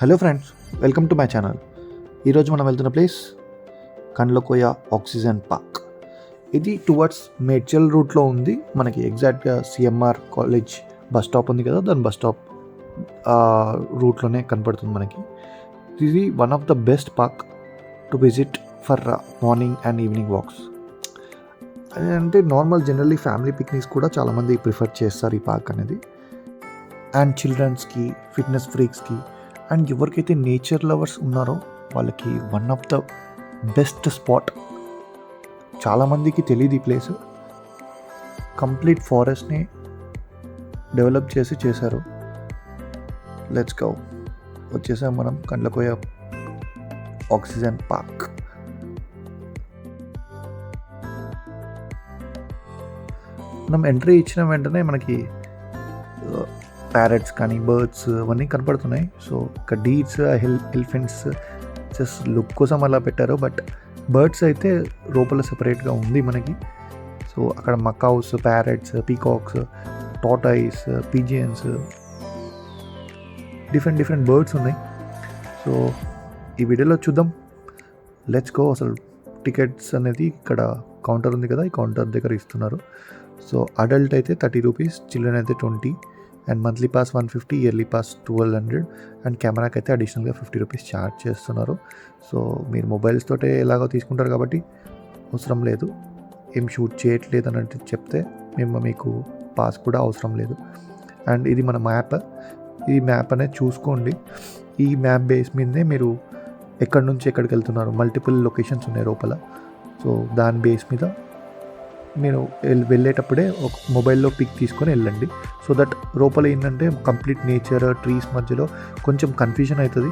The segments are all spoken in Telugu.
Hello friends, welcome to my channel. ఈరోజు మనం వెళ్తున్న ప్లేస్ కండ్లకోయ ఆక్సిజన్ పార్క్. ఇది టువర్డ్స్ మేడ్చల్ రూట్లో ఉంది. మనకి ఎగ్జాక్ట్గా సిఎంఆర్ కాలేజ్ బస్ స్టాప్ ఉంది కదా, దాని బస్ స్టాప్ రూట్లోనే కనపడుతుంది మనకి. ఇది one of the best park to visit for morning and evening walks. అంటే జనరల్లీ ఫ్యామిలీ పిక్నిక్స్ కూడా చాలామంది ప్రిఫర్ చేస్తారు ఈ పార్క్ అనేది. అండ్ చిల్డ్రన్స్కి, ఫిట్నెస్ ఫ్రీక్స్కి, అండ్ ఎవరికైతే నేచర్ లవర్స్ ఉన్నారో వాళ్ళకి one of the best spot. చాలామందికి తెలియదు ఈ ప్లేస్. కంప్లీట్ ఫారెస్ట్ని డెవలప్ చేశారు. Let's go. వచ్చేసాం మనం కండ్లకోయ ఆక్సిజన్ పార్క్. మనం ఎంట్రీ ఇచ్చిన వెంటనే మనకి ప్యారెట్స్ కానీ బర్డ్స్ అవన్నీ కనపడుతున్నాయి. సో ఇక్కడ డీర్స్, ఎలిఫెంట్స్ జస్ట్ లుక్ కోసం అలా పెట్టారు, బట్ బర్డ్స్ అయితే లోపల సెపరేట్గా ఉంది మనకి. సో అక్కడ macaws, parrots, peacocks, tortoise, pigeons, different birds ఉన్నాయి. సో ఈ వీడియోలో చూద్దాం. Let's go. అసలు టికెట్స్ అనేది ఇక్కడ కౌంటర్ ఉంది కదా, ఈ కౌంటర్ దగ్గర ఇస్తున్నారు. సో అడల్ట్ అయితే 30 రూపీస్, చిల్డ్రన్ అయితే 20, and monthly pass 150, yearly pass 1200, and కెమెరాకి అయితే అడిషనల్గా 50 రూపీస్ ఛార్జ్ చేస్తున్నారు. సో మీరు మొబైల్స్ తోటే ఎలాగో తీసుకుంటారు కాబట్టి అవసరం లేదు, ఏం షూట్ చేయట్లేదు అని చెప్తే మీకు పాస్ కూడా అవసరం లేదు. అండ్ ఇది మన మ్యాప్. ఈ మ్యాప్ అనేది చూసుకోండి. ఈ మ్యాప్ బేస్ మీదనే మీరు ఎక్కడి నుంచి ఎక్కడికి వెళ్తున్నారు, మల్టిపుల్ లొకేషన్స్ ఉన్నాయి లోపల. సో దాని బేస్ మీద మీరు వెళ్ళేటప్పుడే ఒక మొబైల్లో పిక్ తీసుకొని వెళ్ళండి. సో దట్ లోపల ఏంటంటే కంప్లీట్ నేచర్, ట్రీస్ మధ్యలో కొంచెం కన్ఫ్యూజన్ అవుతుంది,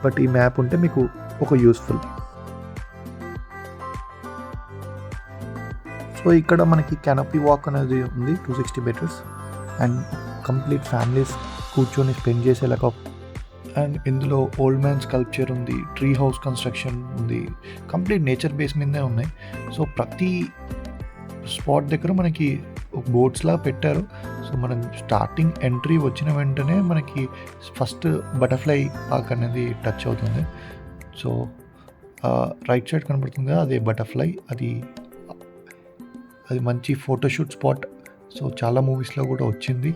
బట్ ఈ మ్యాప్ ఉంటే మీకు ఒక యూస్ఫుల్. సో ఇక్కడ మనకి కెనపీ వాక్ అనేది ఉంది, 260 మీటర్స్, అండ్ కంప్లీట్ ఫ్యామిలీస్ కూర్చొని స్పెండ్ చేసేలాగా. అండ్ ఇందులో ఓల్డ్ మ్యాన్ స్కల్ప్చర్ ఉంది, ట్రీ హౌస్ కన్స్ట్రక్షన్ ఉంది, కంప్లీట్ నేచర్ బేస్ మీదే ఉన్నాయి. సో ప్రతి స్పాట్ దగ్గర మనకి బోట్స్లా పెట్టారు. సో మనం స్టార్టింగ్ ఎంట్రీ వచ్చిన వెంటనే మనకి ఫస్ట్ బటర్ఫ్లై పార్క్ అనేది టచ్ అవుతుంది. సో రైట్ సైడ్ కనబడుతుంది కదా, అదే బటర్ఫ్లై. అది మంచి ఫోటోషూట్ స్పాట్. సో చాలా మూవీస్లో కూడా వచ్చింది.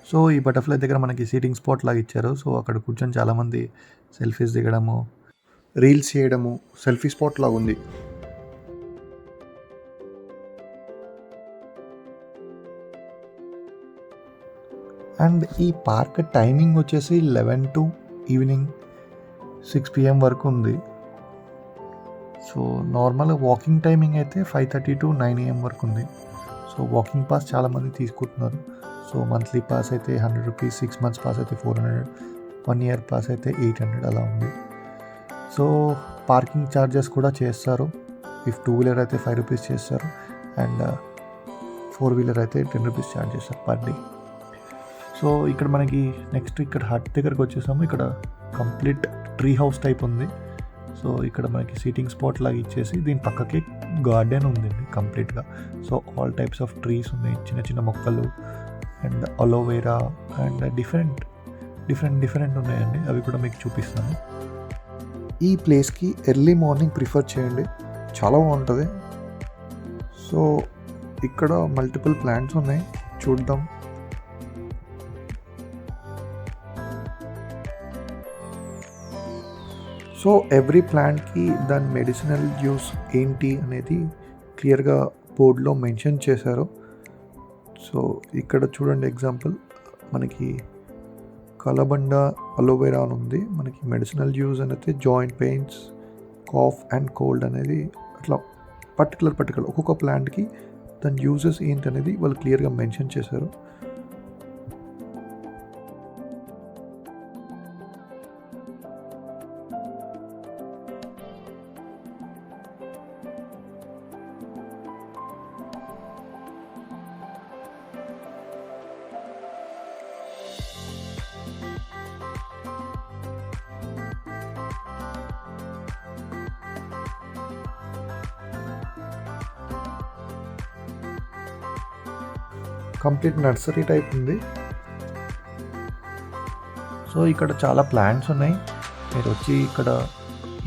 సో ఈ బటర్ఫ్లై దగ్గర మనకి సీటింగ్ స్పాట్ లాగా ఇచ్చారు. సో అక్కడ కూర్చొని చాలామంది సెల్ఫీస్ దిగడము, రీల్స్ చేయడము, సెల్ఫీ స్పాట్ లాగా ఉంది. అండ్ ఈ పార్క్ టైమింగ్ వచ్చేసి 11 to ఈవినింగ్ 6 PM వరకు ఉంది. సో నార్మల్ వాకింగ్ టైమింగ్ అయితే 5:30 to 9 AM వరకు ఉంది. సో వాకింగ్ పాస్ చాలామంది తీసుకుంటున్నారు. సో మంత్లీ పాస్ అయితే 100 రూపీస్, 6 months పాస్ అయితే 400, 1 year పాస్ అయితే 800 అలా ఉంది. సో పార్కింగ్ ఛార్జెస్ కూడా చేస్తారు. ఇఫ్ 2-wheeler అయితే 5 రూపీస్ చేస్తారు, అండ్ 4-wheeler అయితే 10 రూపీస్ ఛార్జ్ చేస్తారు పర్ డే. సో ఇక్కడ మనకి నెక్స్ట్ ఇక్కడ హట్ దగ్గరకు వచ్చేసాము. ఇక్కడ కంప్లీట్ ట్రీ హౌస్ టైప్ ఉంది. సో ఇక్కడ మనకి సీటింగ్ స్పాట్ లాగా ఇచ్చేసి దీని పక్కకి గార్డెన్ ఉందండి కంప్లీట్గా. So all types of trees ఉన్నాయి, చిన్న మొక్కలు, అండ్ అలోవెరా, అండ్ డిఫరెంట్ ఉన్నాయండి. అవి కూడా మీకు చూపిస్తాను. ఈ ప్లేస్కి ఎర్లీ మార్నింగ్ ప్రిఫర్ చేయండి, చాలా బాగుంటుంది. సో ఇక్కడ మల్టిపుల్ ప్లాంట్స్ ఉన్నాయి, చూద్దాం. సో ఎవ్రీ ప్లాంట్కి దాని మెడిసినల్ యూస్ ఏంటి అనేది క్లియర్గా బోర్డులో మెన్షన్ చేశారు. సో ఇక్కడ చూడండి, ఎగ్జాంపుల్ మనకి కలబండ అలోవెరా అని ఉంది. మనకి మెడిసినల్ యూజ్ అనేది joint pains, cough and cold అనేది అట్లా పర్టికులర్ ఒక్కొక్క ప్లాంట్కి దాని యూజెస్ ఏంటి అనేది వాళ్ళు క్లియర్గా మెన్షన్ చేశారు. కంప్లీట్ నర్సరీ టైప్ ఉంది. సో ఇక్కడ చాలా ప్లాంట్స్ ఉన్నాయి, మీరు వచ్చి ఇక్కడ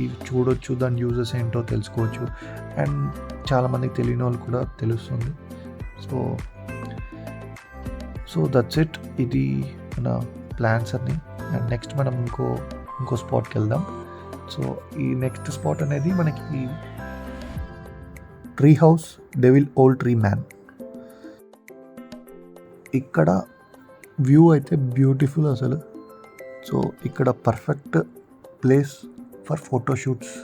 ఇవి చూడొచ్చు, దాని యూజెస్ ఏంటో తెలుసుకోవచ్చు. అండ్ చాలామందికి తెలియని వాళ్ళు కూడా తెలుస్తుంది. సో దట్స్ ఇట్, ఇది మన ప్లాన్స్ అన్నీ. అండ్ నెక్స్ట్ మనం ఇంకో స్పాట్కి వెళ్దాం. సో ఈ నెక్స్ట్ స్పాట్ అనేది మనకి tree house devil old tree man. ఇక్కడ వ్యూ అయితే బ్యూటిఫుల్ అసలు. సో ఇక్కడ పర్ఫెక్ట్ ప్లేస్ ఫర్ ఫోటోషూట్స్.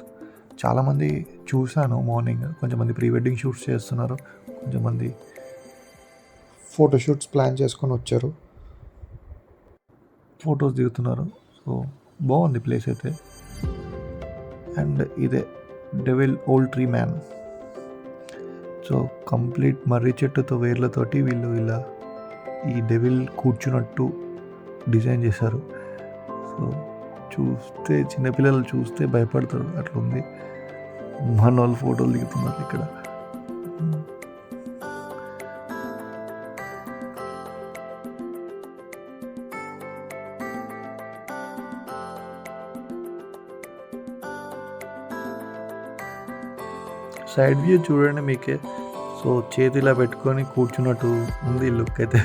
చాలామంది చూశాను మార్నింగ్, కొంచెంమంది ప్రీ వెడ్డింగ్ షూట్స్ చేస్తున్నారు, కొంచెంమంది ఫోటోషూట్స్ ప్లాన్ చేసుకొని వచ్చారు, ఫొటోస్ దిగుతున్నారు. సో బాగుంది ప్లేస్ అయితే. అండ్ ఇదే devil old tree man. So complete మర్రి చెట్టుతో వేర్లతోటి వీళ్ళు ఇలా ఈ డెవిల్ కూర్చున్నట్టు డిజైన్ చేశారు. సో చూస్తే చిన్నపిల్లలు చూస్తే భయపడతారు, అట్లా ఉంది. మన వాళ్ళు ఫోటోలు దిగుతున్నారు ఇక్కడ. సైడ్ వ్యూ చూడండి మీకే. సో చేతిలా పెట్టుకొని కూర్చున్నట్టు ఉంది లుక్ అయితే.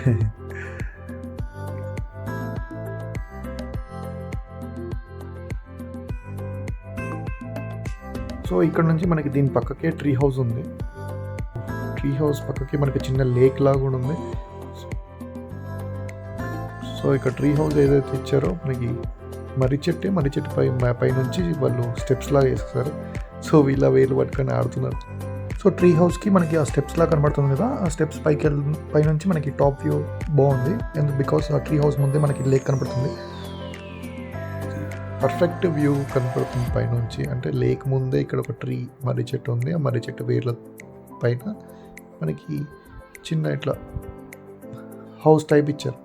సో ఇక్కడ నుంచి మనకి దీని పక్కకే ట్రీ హౌస్ ఉంది. ట్రీ హౌస్ పక్కకి మనకి చిన్న లేక్ లాగా కూడా ఉంది. సో ఇక్కడ ట్రీ హౌస్ ఏదైతే ఇచ్చారో మనకి మర్రి చెట్టు పైనుంచి వాళ్ళు స్టెప్స్ లాగా వేసేసారు. సో వీళ్ళ వేలు పట్టుకొని ఆడుతున్నారు. సో ట్రీ హౌస్కి మనకి ఆ స్టెప్స్ లాగా కనబడుతుంది కదా, ఆ స్టెప్స్ పైనుంచి మనకి టాప్ వ్యూ బాగుంది. బికాస్ ఆ ట్రీ హౌస్ ముందే మనకి లేక్ కనబడుతుంది. పర్ఫెక్ట్ వ్యూ కనపడుతుంది పైనుంచి. అంటే లేక్ ముందే ఇక్కడ ఒక మర్రి చెట్టు ఉంది. ఆ మర్రి చెట్టు వేర్ల పైన మనకి చిన్న ఇట్లా హౌస్ టైప్ ఇచ్చారు.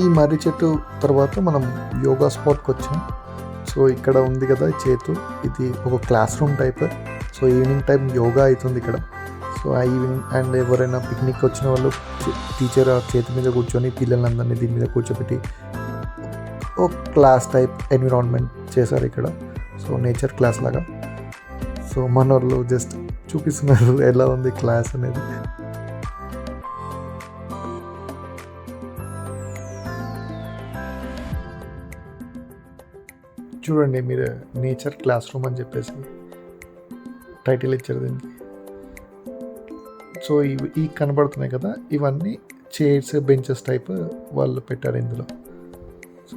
ఈ మర్రి చెట్టు తర్వాత మనం యోగా స్పాట్కి వచ్చాం. సో ఇక్కడ ఉంది కదా చేతు, ఇది ఒక class room type. So evening time yoga అవుతుంది ఇక్కడ. సో ఆ ఈవినింగ్ అండ్ ఎవరైనా పిక్నిక్ వచ్చిన వాళ్ళు టీచర్ చేతి మీద కూర్చొని పిల్లలందరినీ దీని మీద కూర్చోబెట్టి ఒక క్లాస్ టైప్ ఎన్విరాన్మెంట్ చేశారు ఇక్కడ. సో నేచర్ క్లాస్ లాగా. సో మన వాళ్ళు జస్ట్ చూపిస్తున్నారు ఎలా ఉంది క్లాస్ అనేది. చూడండి మీరు, నేచర్ క్లాస్ రూమ్ అని చెప్పేసి టైటిల్ ఇచ్చారు దీనికి. సో ఈ కనబడుతున్నాయి కదా, ఇవన్నీ చైర్స్ బెంచెస్ టైప్ వాళ్ళు పెట్టారు ఇందులో. సో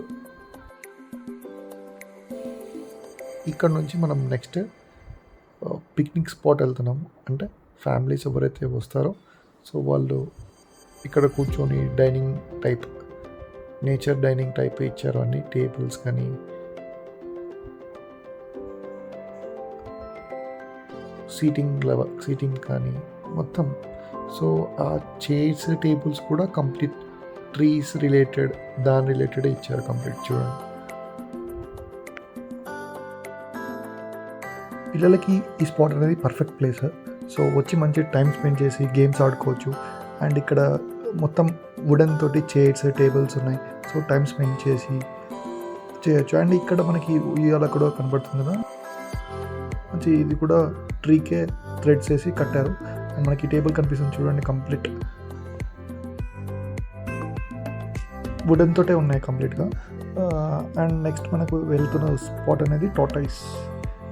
ఇక్కడ నుంచి మనం నెక్స్ట్ పిక్నిక్ స్పాట్ వెళ్తున్నాం. అంటే ఫ్యామిలీస్ ఎవరైతే వస్తారో సో వాళ్ళు ఇక్కడ కూర్చొని dining type, nature dining type ఇచ్చారు. అన్ని టేబుల్స్ కానీ సీటింగ్ కానీ మొత్తం. సో ఆ చైర్స్ టేబుల్స్ కూడా కంప్లీట్ ట్రీస్ రిలేటెడ్ ఇచ్చారు కంప్లీట్. చూడండి, పిల్లలకి ఈ స్పాట్ అనేది పర్ఫెక్ట్ ప్లేస్. సో వచ్చి మంచి టైం స్పెండ్ చేసి గేమ్స్ ఆడుకోవచ్చు. అండ్ ఇక్కడ మొత్తం వుడెన్ తోటి చైర్స్ టేబుల్స్ ఉన్నాయి. సో టైం స్పెండ్ చేసి చేయొచ్చు. అండ్ ఇక్కడ మనకి ఉయ్యాల కూడా కనబడుతుంది కదా, మంచి ఇది కూడా ట్రీకే థ్రెడ్స్ వేసి కట్టారు. అండ్ మనకి టేబుల్ కనిపిస్తుంది చూడండి, కంప్లీట్ వుడెన్ తోటే ఉన్నాయి కంప్లీట్గా. అండ్ నెక్స్ట్ మనకు వెళ్తున్న స్పాట్ అనేది టార్టాయిస్.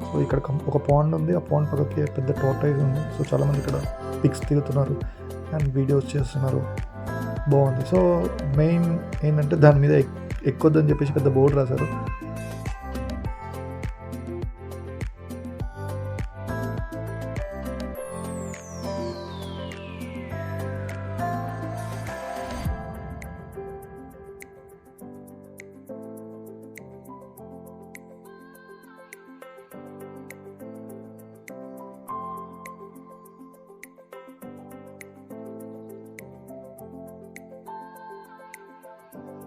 సో ఇక్కడ ఒక పాండ్ ఉంది, ఆ పాండ్ పక్కకి పెద్ద టార్టాయిస్ ఉంది. సో చాలామంది ఇక్కడ పిక్స్ దిగుతున్నారు అండ్ వీడియోస్ చేస్తున్నారు, బాగుంది. సో మెయిన్ ఏంటంటే దాని మీద ఎక్కొద్దని చెప్పేసి పెద్ద బోర్డు రాశారు.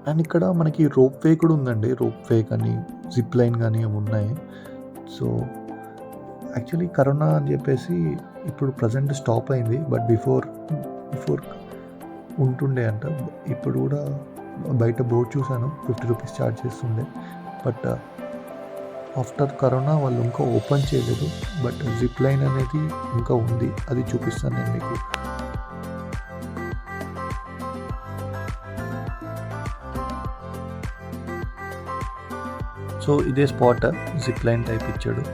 అండ్ ఇక్కడ మనకి రోప్ వే కూడా ఉందండి. రోప్ వే కానీ, జిప్ లైన్ కానీ అవి ఉన్నాయి. సో, యాక్చువల్లీ కరోనా అని చెప్పేసి ఇప్పుడు ప్రెజెంట్ స్టాప్ అయింది. బట్ బిఫోర్ ఉంటుండే అంట. ఇప్పుడు కూడా బయట బోర్డ్ చూశాను, 50 రూపీస్ ఛార్జ్ చేస్తుండే. బట్ ఆఫ్టర్ కరోనా వాళ్ళు ఇంకా ఓపెన్ చేయలేదు. బట్ జిప్ లైన్ అనేది ఇంకా ఉంది, అది చూపిస్తాను నేను మీకు. సో ఇదే స్పాట్, జిప్ లైన్ టైప్ ఇచ్చాడు.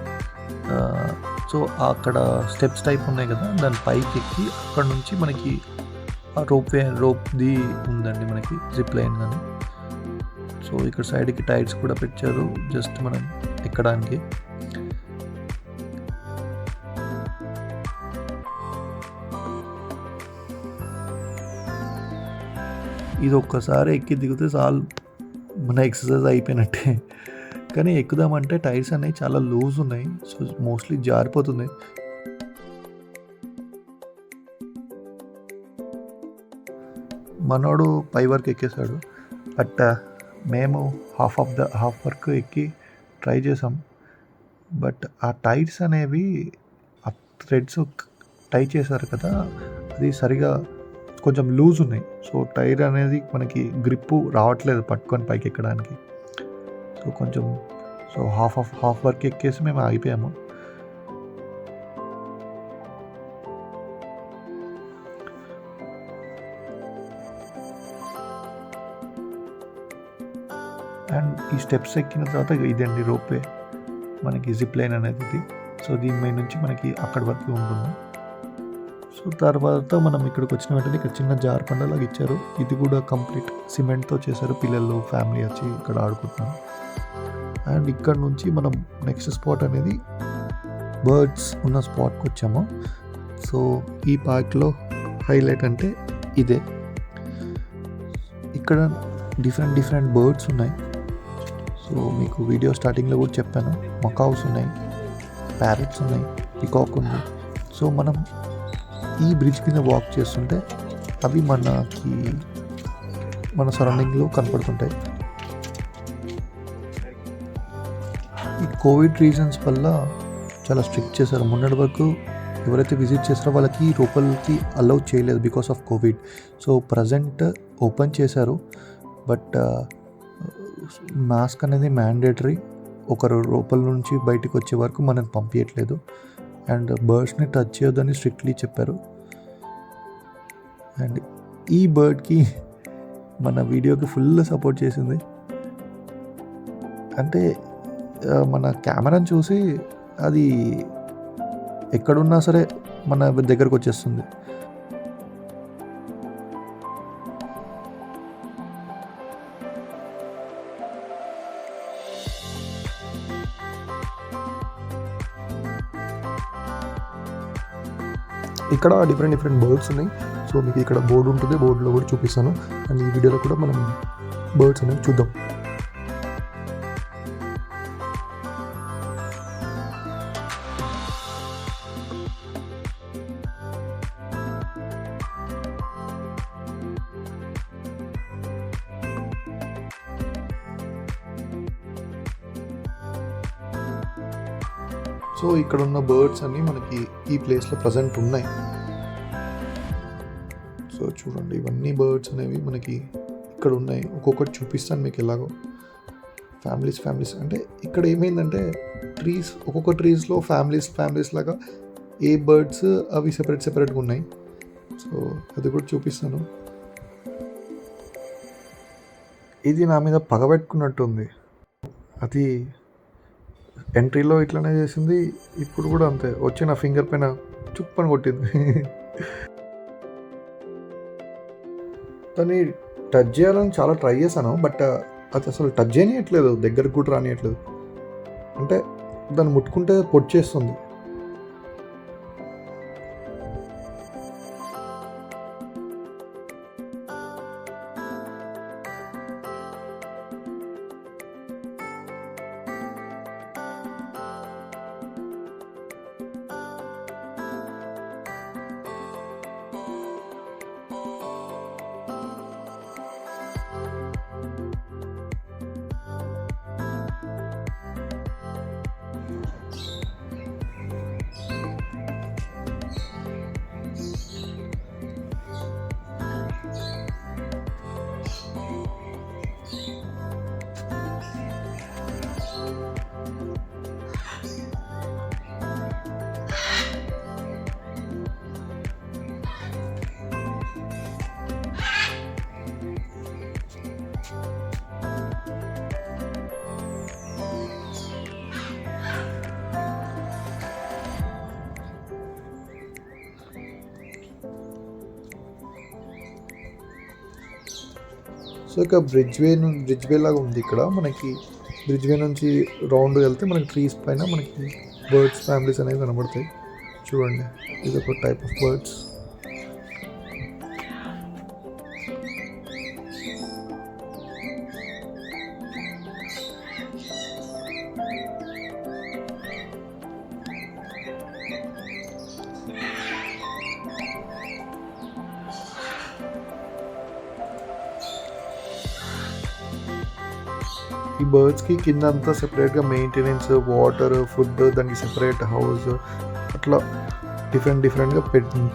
సో అక్కడ స్టెప్స్ టైప్ ఉన్నాయి కదా, దాని పైకి ఎక్కి అక్కడ నుంచి మనకి రోప్ది ఉందండి మనకి జిప్ లైన్ కానీ. సో ఇక్కడ సైడ్కి టైర్స్ కూడా పెట్టారు జస్ట్ మనం ఎక్కడానికి. ఇది ఒక్కసారి ఎక్కి దిగితే చాలు, మన ఎక్సర్సైజ్ అయిపోయినట్టే. కానీ ఎక్కుదామంటే టైర్స్ అనేవి చాలా లూజ్ ఉన్నాయి. సో మోస్ట్లీ జారిపోతుంది. మనోడు పై వరకు ఎక్కేశాడు. బట్ మేము హాఫ్ వరకు ఎక్కి ట్రై చేసాం. బట్ ఆ టైర్స్ అనేవి ఆ థ్రెడ్స్ టై చేశారు కదా, అది సరిగా కొంచెం లూజ్ ఉన్నాయి. సో టైర్ అనేది మనకి గ్రిప్పు రావట్లేదు పట్టుకొని పైకి ఎక్కడానికి. సో హాఫ్ వరకు ఎక్కేసి మేము ఆగిపోయాము. అండ్ ఈ స్టెప్స్ ఎక్కిన తర్వాత ఇదండి రోప్వే, మనకి జిప్ లైన్ అనేది ఇది. సో దీని మీద నుంచి మనకి అక్కడి వరకు ఉంటుంది. సో తర్వాత మనం ఇక్కడికి వచ్చిన వెంటనే ఇక్కడ చిన్న జార్బండలాగా ఇచ్చారు. ఇది కూడా కంప్లీట్ సిమెంట్తో చేశారు. పిల్లలు ఫ్యామిలీ వచ్చి ఇక్కడ ఆడుకుంటున్నారు. అండ్ ఇక్కడ నుంచి మనం నెక్స్ట్ స్పాట్ అనేది బర్డ్స్ ఉన్న స్పాట్కి వచ్చాము. సో ఈ పార్క్లో హైలైట్ అంటే ఇదే. ఇక్కడ డిఫరెంట్ బర్డ్స్ ఉన్నాయి. సో మీకు వీడియో స్టార్టింగ్లో కూడా చెప్పాను, మకావ్స్ ఉన్నాయి, ప్యారెట్స్ ఉన్నాయి, పికాక్ ఉంది. సో మనం ఈ బ్రిడ్జ్ కింద వాక్ చేస్తుంటే అవి మన సరౌండింగ్లో కనపడుతుంటాయి. ఈ కోవిడ్ రీజన్స్ వల్ల చాలా స్ట్రిక్ట్ చేశారు. మొన్నటి వరకు ఎవరైతే విజిట్ చేస్తారో వాళ్ళకి లోపలికి అలౌ చేయలేదు because of Covid. So present open చేశారు. బట్ మాస్క్ అనేది మ్యాండేటరీ. ఒకరు లోపల నుంచి బయటకు వచ్చే వరకు మనం పంపించట్లేదు. అండ్ బర్డ్స్ని టచ్ చేయొద్దని స్ట్రిక్ట్లీ చెప్పారు. అండ్ ఈ బర్డ్కి మన వీడియోకి ఫుల్ సపోర్ట్ చేసింది. అంటే మన కెమెరాని చూసి అది ఎక్కడున్నా సరే మన దగ్గరకు వచ్చేస్తుంది. ఇక్కడ డిఫరెంట్ బర్డ్స్ ఉన్నాయి. సో మీకు ఇక్కడ బోర్డు ఉంటుంది, బోర్డులో కూడా చూపిస్తాను. అండ్ ఈ వీడియోలో కూడా మనం బర్డ్స్ అనేవి చూద్దాం. సో ఇక్కడ ఉన్న బర్డ్స్ అన్నీ మనకి ఈ ప్లేస్లో ప్రజెంట్ ఉన్నాయి. సో చూడండి, ఇవన్నీ బర్డ్స్ అనేవి మనకి ఇక్కడ ఉన్నాయి. ఒక్కొక్కటి చూపిస్తాను మీకు ఎలాగో. ఫ్యామిలీస్ అంటే ఇక్కడ ఏమైందంటే ఒక్కొక్క ట్రీస్లో ఫ్యామిలీస్ లాగా ఏ బర్డ్స్ అవి సెపరేట్గా ఉన్నాయి. సో అది కూడా చూపిస్తాను. ఇది నా మీద పగబెట్టుకున్నట్టు ఉంది. అది ఎంట్రీలో ఇట్లనే చేసింది, ఇప్పుడు కూడా అంతే. వచ్చి నా ఫింగర్ పైన చుప్పని కొట్టింది. దాన్ని టచ్ చేయాలని చాలా ట్రై చేశాను. బట్ అది అసలు టచ్ చేయనియట్లేదు, దగ్గరకు కూడా రానియట్లేదు. అంటే దాన్ని ముట్టుకుంటే పొడిచేస్తుంది. సో ఇక బ్రిడ్జ్ వే లాగా ఉంది ఇక్కడ మనకి. బ్రిడ్జ్ వే నుంచి రౌండ్ వెళ్తే మనకి ట్రీస్ పైన మనకి బర్డ్స్ ఫ్యామిలీస్ అనేవి కనబడతాయి. చూడండి, ఇది ఒక టైప్ ఆఫ్ బర్డ్స్. ఈ బర్డ్స్కి కింద అంతా సెపరేట్గా మెయింటెనెన్స్, వాటర్, ఫుడ్, దానికి సెపరేట్ హౌస్, అట్లా డిఫరెంట్గా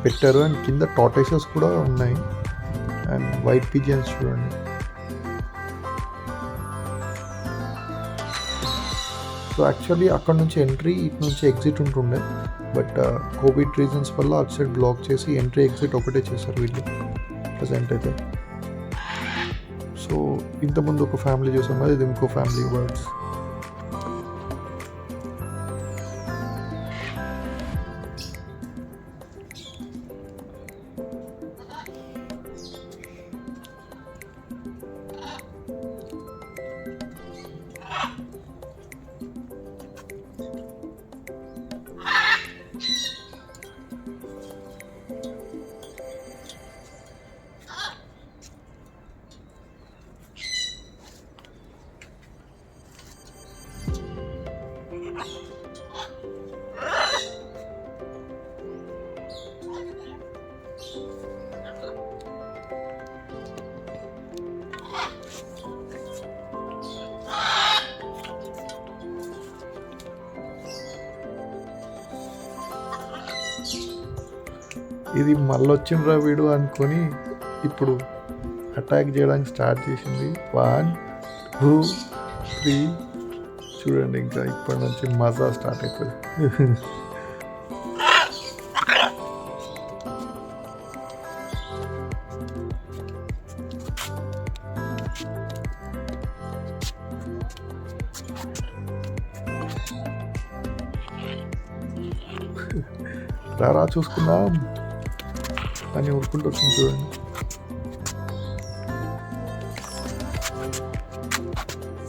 పెట్టారు. అండ్ కింద టార్టైసెస్ కూడా ఉన్నాయి అండ్ వైట్ పిజియన్స్ చూడండి. సో యాక్చువల్లీ అక్కడ నుంచి ఎంట్రీ, ఇటు నుంచి ఎగ్జిట్ ఉంటుండే. బట్ కోవిడ్ రీజన్స్ వల్ల అటు సైడ్ బ్లాక్ చేసి ఎంట్రీ ఎగ్జిట్ ఒకటే చేశారు వీళ్ళు ప్రజెంట్ అయితే. సో ఇంతకుముందు ఒక ఫ్యామిలీ చూసాం కదా, ఇది ఇంకో ఫ్యామిలీ బర్డ్స్. ఇది మళ్ళొచ్చిండ్రా వీడు అనుకొని ఇప్పుడు అటాక్ చేయడానికి స్టార్ట్ చేసింది. 1, 2, 3 చూడండి, ఇంకా ఇప్పటి నుంచి మజా స్టార్ట్ అవుతుంది. రా చూసుకుందాం అని ఊరుకుంటూ వచ్చింది చూడండి.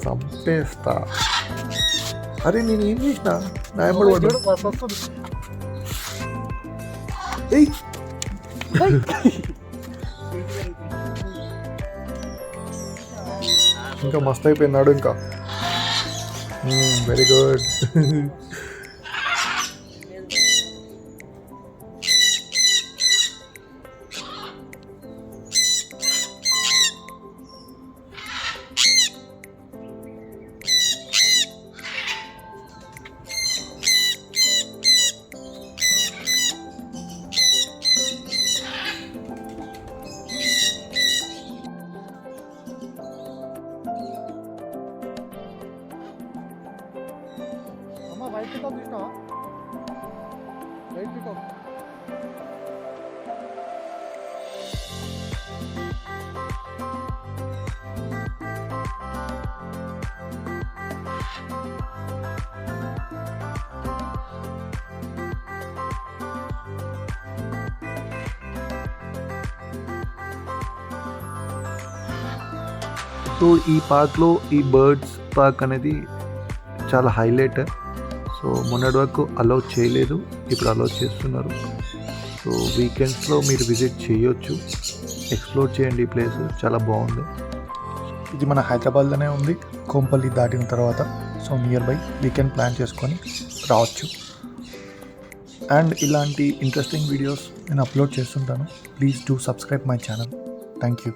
చంపేస్తా. అరే నేను ఏం చేసిన, నా ఎంబడి పడ్డా. ఇంకా మస్తు అయిపోయినాడు. ఇంకా వెరీ గుడ్. వైట్ పికప్ తీసినా, వైట్ పికప్. సో ఈ పార్క్లో ఈ బర్డ్స్ పార్క్ అనేది చాలా హైలైట్. సో మొన్నటి వరకు అలౌ చేయలేదు, ఇప్పుడు అలౌ చేస్తున్నారు. సో వీకెండ్స్లో మీరు విజిట్ చేయొచ్చు, ఎక్స్ప్లోర్ చేయండి. ఈ ప్లేస్ చాలా బాగుంది. ఇది మన హైదరాబాద్లోనే ఉంది, కోంపల్లి దాటిన తర్వాత. So near by weekend plan చేసుకొని రావచ్చు. అండ్ ఇలాంటి ఇంట్రెస్టింగ్ వీడియోస్ నేను అప్లోడ్ చేస్తుంటాను. Please do subscribe my channel. Thank you.